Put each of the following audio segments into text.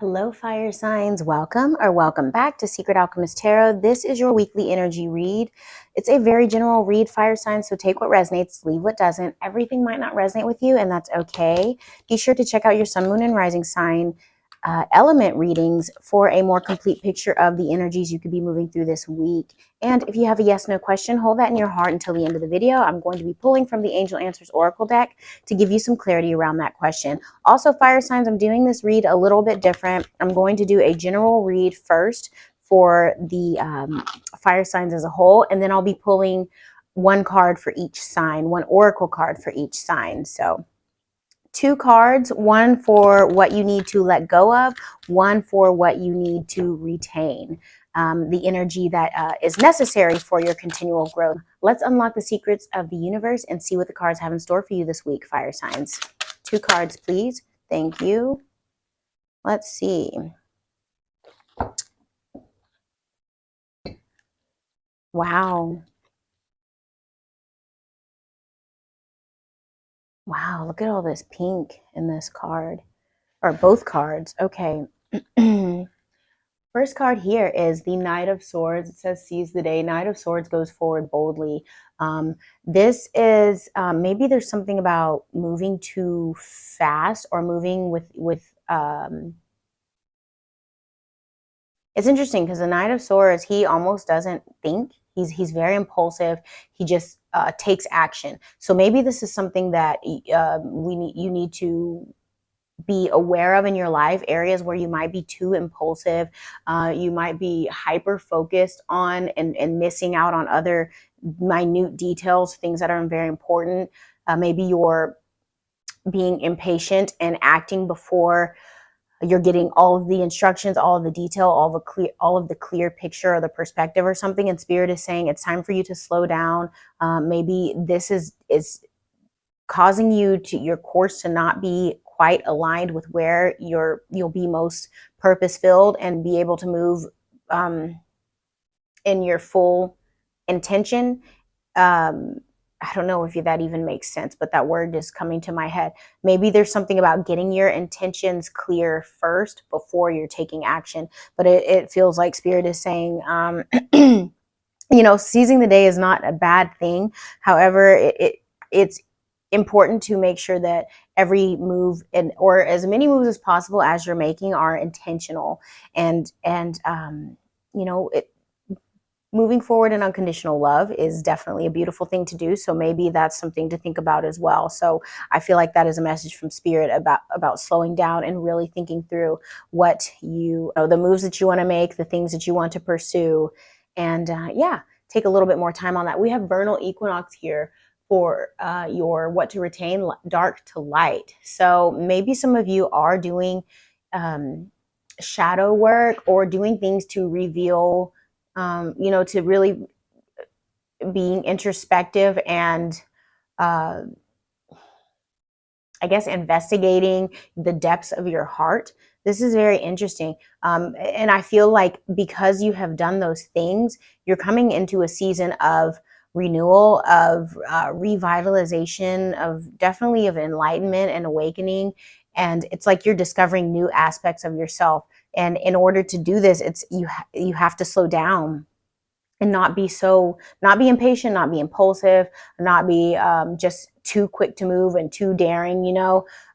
Hello, fire signs. Welcome or welcome back to Secret Alchemist Tarot. This is your weekly energy read. It's a very general read, fire signs, so take what resonates, leave what doesn't. Everything might not resonate with you, and that's okay. Be sure to check out your sun, moon, and rising sign element readings for a more complete picture of the energies you could be moving through this week. And if you have a yes/no question, hold that in your heart until the end of the video. I'm going to be pulling from the Angel Answers Oracle deck to give you some clarity around that question. Also, fire signs, I'm doing this read a little bit different. I'm going to do a general read first for the fire signs as a whole, and then I'll be pulling one card for each sign, one oracle card for each sign. So 2 cards, one for what you need to let go of, one for what you need to retain, the energy that is necessary for your continual growth. Let's unlock the secrets of the universe and see what the cards have in store for you this week, fire signs. 2 cards, please. Thank you. Let's see. Wow. Wow, look at all this pink in this card. Or both cards. Okay. First card here is the Knight of Swords. It says seize the day. Knight of Swords goes forward boldly. This is maybe there's something about moving too fast or moving with it's interesting because the Knight of Swords, he almost doesn't think. He's very impulsive. He just takes action. So maybe this is something that you need to be aware of in your life, areas where you might be too impulsive, you might be hyper focused on and missing out on other minute details, things that are very important. Maybe you're being impatient and acting before you're getting all of the instructions, all of the detail, all of the clear picture or the perspective or something. And Spirit is saying it's time for you to slow down. Maybe this is causing your course to not be quite aligned with where you'll be most purpose filled and be able to move in your full intention. I don't know if that even makes sense, but that word is coming to my head. Maybe there's something about getting your intentions clear first before you're taking action. But it feels like Spirit is saying, seizing the day is not a bad thing. However, it's important to make sure that every move or as many moves as possible as you're making are intentional and moving forward in unconditional love is definitely a beautiful thing to do. So maybe that's something to think about as well. So I feel like that is a message from Spirit about slowing down and really thinking through what the moves that you want to make, the things that you want to pursue. And take a little bit more time on that. We have vernal equinox here for your what to retain, dark to light. So maybe some of you are doing shadow work or doing things to reveal, to really being introspective and I guess investigating the depths of your heart. This is very interesting. And I feel like because you have done those things, you're coming into a season of renewal, of revitalization, of enlightenment and awakening. And it's like you're discovering new aspects of yourself. And in order to do this, you have to slow down and not be impatient, not be impulsive, not be just too quick to move and too daring,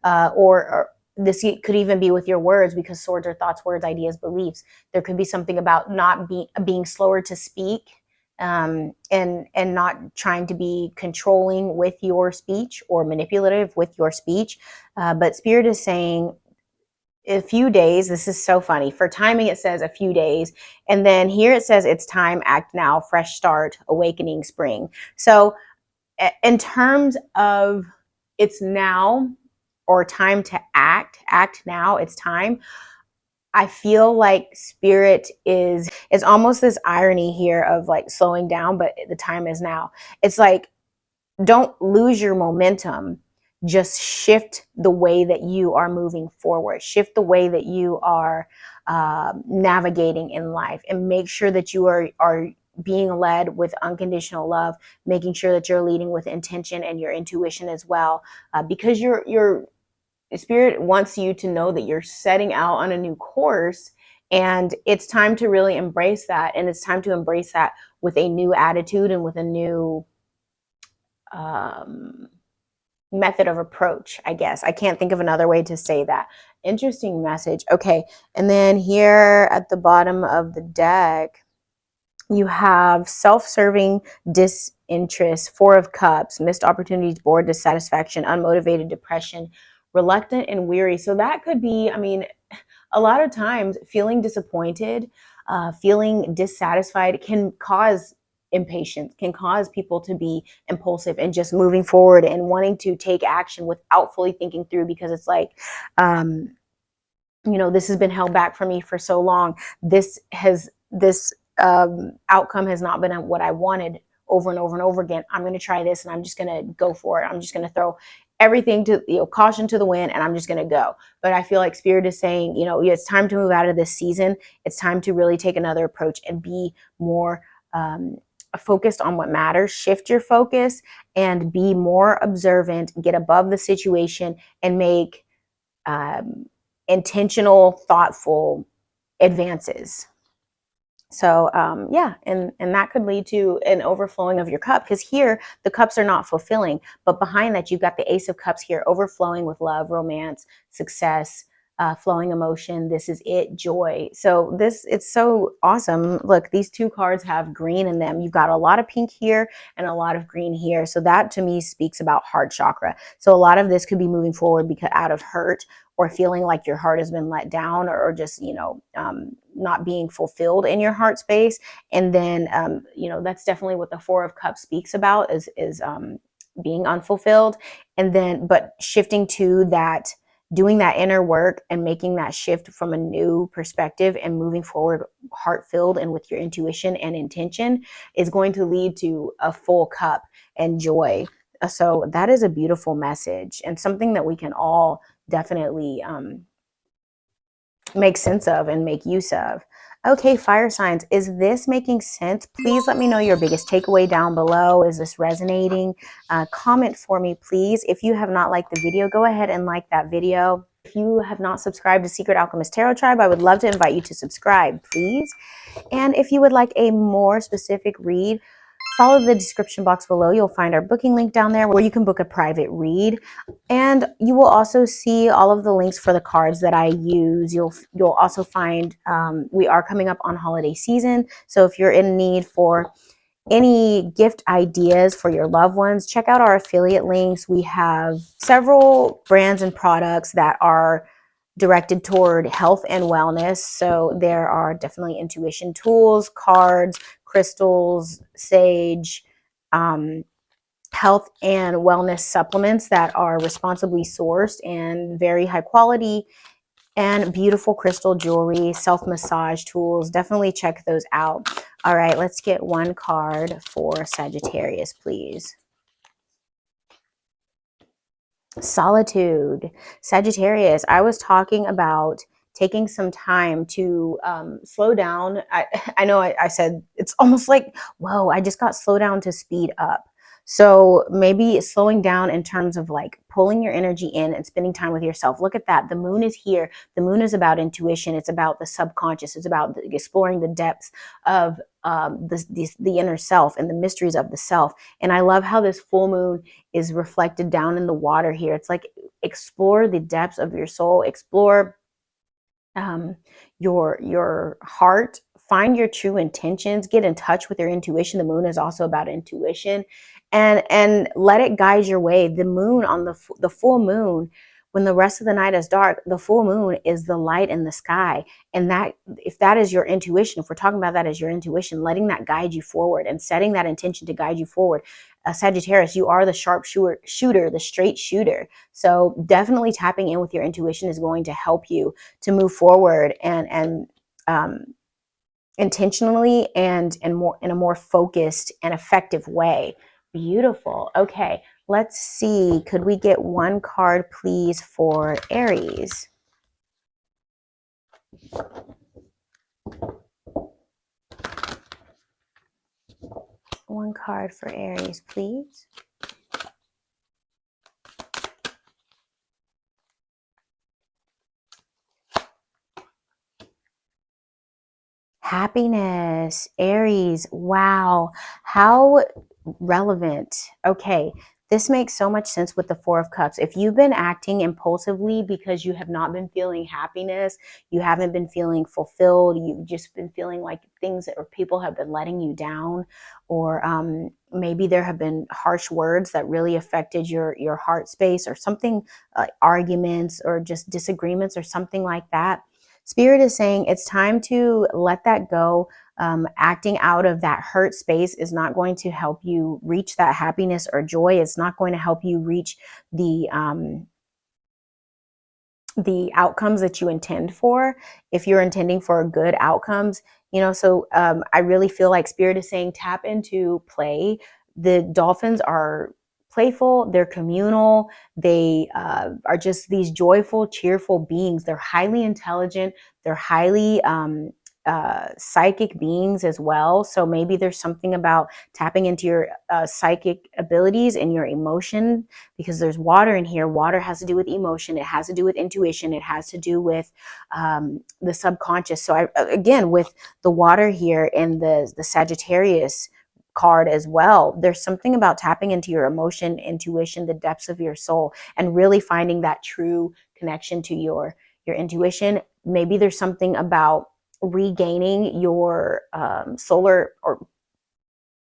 or this could even be with your words, because swords are thoughts, words, ideas, beliefs. There could be something about not being slower to speak, and not trying to be controlling with your speech or manipulative with your speech. But Spirit is saying, a few days. This is so funny. For timing, it says a few days. And then here it says it's time, act now, fresh start, awakening, spring. So in terms of it's now or time to act now, it's time. I feel like Spirit is almost this irony here of like slowing down, but the time is now. It's like, don't lose your momentum. Just shift the way that you are moving forward. Shift the way that you are navigating in life, and make sure that you are being led with unconditional love, making sure that you're leading with intention and your intuition as well, because you're Spirit wants you to know that you're setting out on a new course, and it's time to really embrace that. And it's time to embrace that with a new attitude and with a new um, method of approach, I guess. I can't think of another way to say that. Interesting message. Okay. And then here at the bottom of the deck, you have self-serving disinterest, Four of Cups, missed opportunities, bored, dissatisfaction, unmotivated, depression, reluctant, and weary. So that could be, I mean, a lot of times feeling disappointed, feeling dissatisfied can cause impatience, can cause people to be impulsive and just moving forward and wanting to take action without fully thinking through, because it's like, this has been held back from me for so long. This outcome has not been what I wanted over and over and over again. I'm going to try this and I'm just going to go for it. I'm just going to throw everything to, caution to the wind, and I'm just going to go. But I feel like Spirit is saying, it's time to move out of this season. It's time to really take another approach and be more focused on what matters. Shift your focus and be more observant, get above the situation, and make intentional, thoughtful advances. So yeah, and that could lead to an overflowing of your cup, because here the cups are not fulfilling, but behind that you've got the Ace of Cups here, overflowing with love, romance, success, flowing emotion. This is it, joy. So it's so awesome. Look, these two cards have green in them. You've got a lot of pink here and a lot of green here. So that to me speaks about heart chakra. So a lot of this could be moving forward because out of hurt, or feeling like your heart has been let down, or just, not being fulfilled in your heart space. And then, that's definitely what the Four of Cups speaks about, is being unfulfilled. And then, but shifting to that, doing that inner work and making that shift from a new perspective and moving forward heart filled and with your intuition and intention is going to lead to a full cup and joy. So that is a beautiful message, and something that we can all definitely make sense of and make use of. Okay, fire signs, is this making sense? Please let me know your biggest takeaway down below. Is this resonating? Comment for me, please. If you have not liked the video, go ahead and like that video. If you have not subscribed to Secret Alchemist Tarot Tribe, I would love to invite you to subscribe, please. And if you would like a more specific read, follow the description box below. You'll find our booking link down there where you can book a private read. And you will also see all of the links for the cards that I use. You'll also find, we are coming up on holiday season. So if you're in need for any gift ideas for your loved ones, check out our affiliate links. We have several brands and products that are directed toward health and wellness. So there are definitely intuition tools, cards, crystals, sage, health and wellness supplements that are responsibly sourced and very high quality, and beautiful crystal jewelry, self-massage tools. Definitely check those out. All right, let's get one card for Sagittarius, please. Solitude. Sagittarius, I was talking about taking some time to slow down. I know I said it's almost like, whoa, I just got slow down to speed up. So maybe slowing down in terms of like pulling your energy in and spending time with yourself. Look at that. The moon is here. The moon is about intuition. It's about the subconscious. It's about exploring the depths of the inner self and the mysteries of the self. And I love how this full moon is reflected down in the water here. It's like, explore the depths of your soul, explore your heart, find your true intentions, get in touch with your intuition. The moon is also about intuition, and let it guide your way. The moon on the full moon, when the rest of the night is dark, the full moon is the light in the sky. And that, if that is your intuition, if we're talking about that as your intuition, letting that guide you forward and setting that intention to guide you forward. Sagittarius, you are the sharp shooter, the straight shooter. So definitely tapping in with your intuition is going to help you to move forward and intentionally and more in a more focused and effective way. Beautiful. Okay, let's see. Could we get one card, please, for Aries? One card for Aries, please. Happiness, Aries. Wow. How relevant. Okay. This makes so much sense with the Four of Cups. If you've been acting impulsively because you have not been feeling happiness, you haven't been feeling fulfilled, you've just been feeling like things or people have been letting you down, or maybe there have been harsh words that really affected your heart space, or something, arguments or just disagreements or something like that. Spirit is saying it's time to let that go. Acting out of that hurt space is not going to help you reach that happiness or joy. It's not going to help you reach the outcomes that you intend for, if you're intending for good outcomes. So I really feel like Spirit is saying tap into play. The dolphins are playful, they're communal, they are just these joyful, cheerful beings. They're highly intelligent, they're highly psychic beings as well. So maybe there's something about tapping into your psychic abilities and your emotion, because there's water in here. Water has to do with emotion. It has to do with intuition. It has to do with the subconscious. So again, with the water here and the Sagittarius card as well, there's something about tapping into your emotion, intuition, the depths of your soul, and really finding that true connection to your intuition. Maybe there's something about regaining your solar, or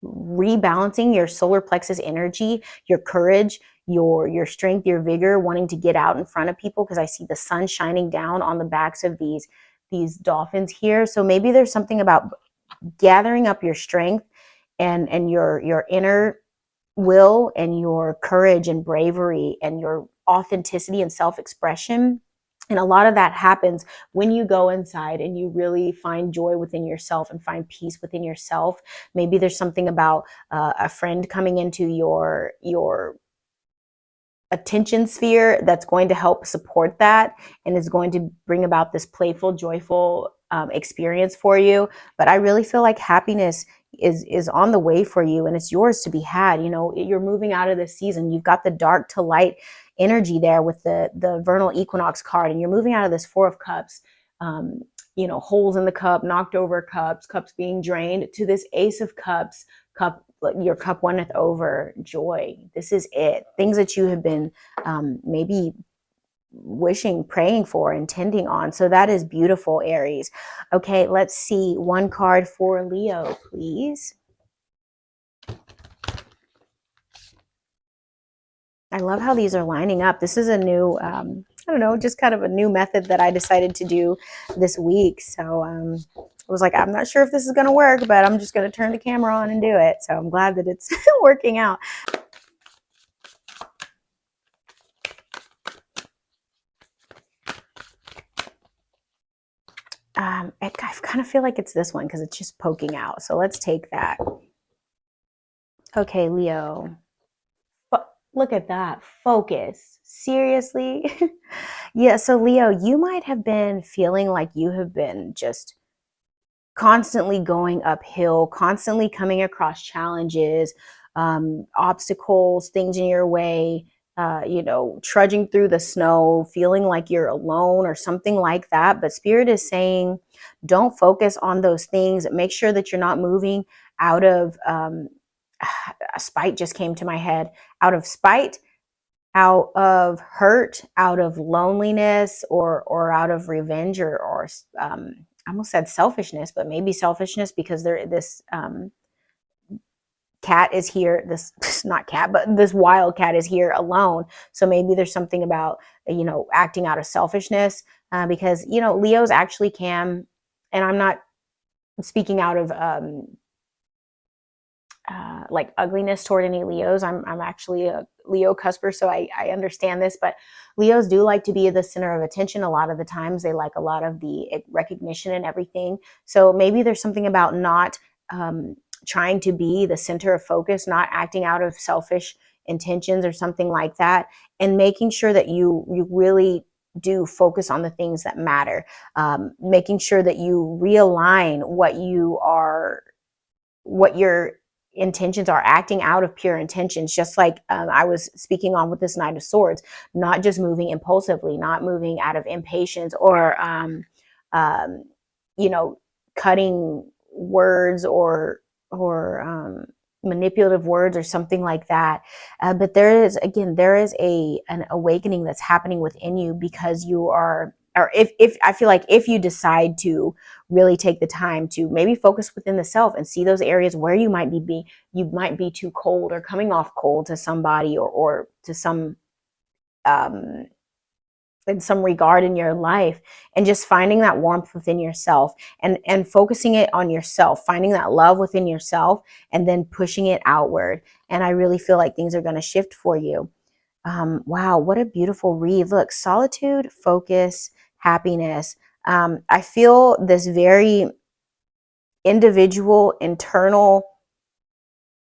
rebalancing your solar plexus energy, your courage, your strength, your vigor, wanting to get out in front of people, because I see the sun shining down on the backs of these dolphins here. So maybe there's something about gathering up your strength and your inner will and your courage and bravery and your authenticity and self-expression. And a lot of that happens when you go inside and you really find joy within yourself and find peace within yourself. Maybe there's something about a friend coming into your attention sphere that's going to help support that and is going to bring about this playful, joyful experience for you. But I really feel like happiness is on the way for you, and it's yours to be had. You're moving out of this season. You've got the dark to light energy there with the vernal equinox card, and you're moving out of this Four of Cups, holes in the cup, knocked over cups being drained, to this Ace of Cups, your cup runneth over, joy. This is it. Things that you have been maybe wishing, praying for, intending on. So that is beautiful, Aries. Okay, let's see. One card for Leo, please. I love how these are lining up. This is a new, I don't know, just kind of a new method that I decided to do this week. So I was like, I'm not sure if this is going to work, but I'm just going to turn the camera on and do it. So I'm glad that it's working out. I kind of feel like it's this one because it's just poking out. So let's take that. Okay, Leo. Look at that. Focus. Seriously? Yeah, so Leo, you might have been feeling like you have been just constantly going uphill, constantly coming across challenges, obstacles, things in your way, trudging through the snow, feeling like you're alone or something like that. But Spirit is saying, don't focus on those things. Make sure that you're not moving out of spite just came to my head, out of spite, out of hurt, out of loneliness, or out of revenge, or I almost said selfishness, but maybe selfishness, because this cat is here. This not cat, but this wild cat is here alone. So maybe there's something about acting out of selfishness, because Leos actually can, and I'm not speaking out of like ugliness toward any Leos. I'm actually a Leo cusper, so I understand this, but Leos do like to be the center of attention. A lot of the times they like a lot of the recognition and everything. So maybe there's something about not trying to be the center of focus, not acting out of selfish intentions or something like that, and making sure that you really do focus on the things that matter, making sure that you realign what your intentions are, acting out of pure intentions, just like I was speaking on with this Knight of Swords, not just moving impulsively, not moving out of impatience or cutting words or manipulative words or something like that. But there is an awakening that's happening within you, because you are, or if I feel like if you decide to really take the time to maybe focus within the self and see those areas where you might be too cold or coming off cold to somebody, or to some um in some regard in your life, and just finding that warmth within yourself, and focusing it on yourself, finding that love within yourself, and then pushing it outward. And I really feel like things are going to shift for you. Wow, what a beautiful read. Look, solitude, focus, happiness. I feel this very individual, internal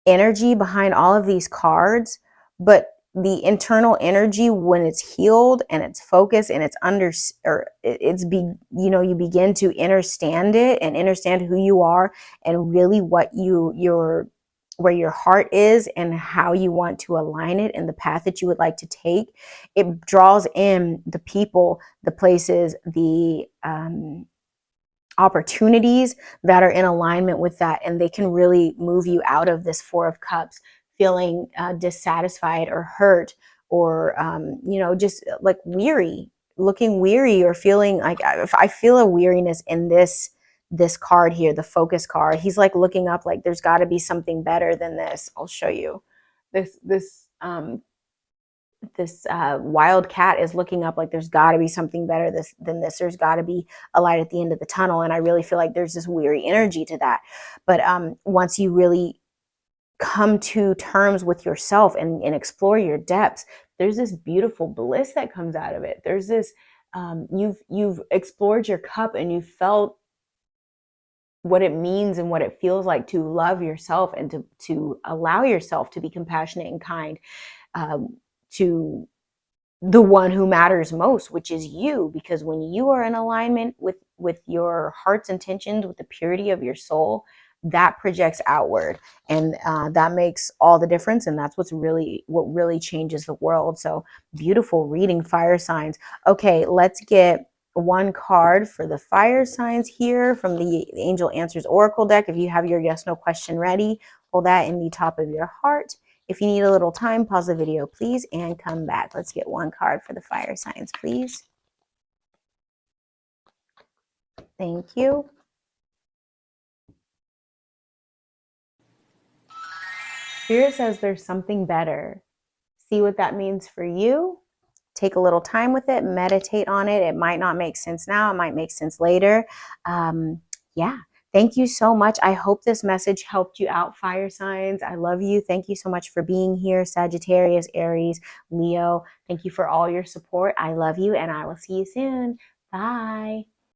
energy behind all of these cards, but the internal energy, when it's healed and it's focused and it's you begin to understand it and understand who you are, and really what where your heart is and how you want to align it and the path that you would like to take. It draws in the people, the places, the opportunities that are in alignment with that, and they can really move you out of this Four of Cups feeling dissatisfied or hurt, or just like looking weary, or feeling like, if I feel a weariness in this card here, the focus card. He's like looking up, like there's got to be something better than this. I'll show you. This wild cat is looking up, like there's got to be something better than this. There's got to be a light at the end of the tunnel. And I really feel like there's this weary energy to that. But once you really come to terms with yourself and explore your depths, there's this beautiful bliss that comes out of it. There's this you've explored your cup, and you felt what it means and what it feels like to love yourself, and to allow yourself to be compassionate and kind to the one who matters most, which is you. Because when you are in alignment with your heart's intentions, with the purity of your soul, that projects outward, and that makes all the difference. And that's what really changes the world. So beautiful reading, fire signs. Okay, let's get one card for the fire signs here from the Angel Answers Oracle deck. If you have your yes no question ready, hold that in the top of your heart. If you need a little time, pause the video, please, and come back. Let's get one card for the fire signs, please. Thank you. Spirit says there's something better. See what that means for you. Take a little time with it, meditate on it. It might not make sense now. It might make sense later. Yeah. Thank you so much. I hope this message helped you out, fire signs. I love you. Thank you so much for being here, Sagittarius, Aries, Leo. Thank you for all your support. I love you, and I will see you soon. Bye.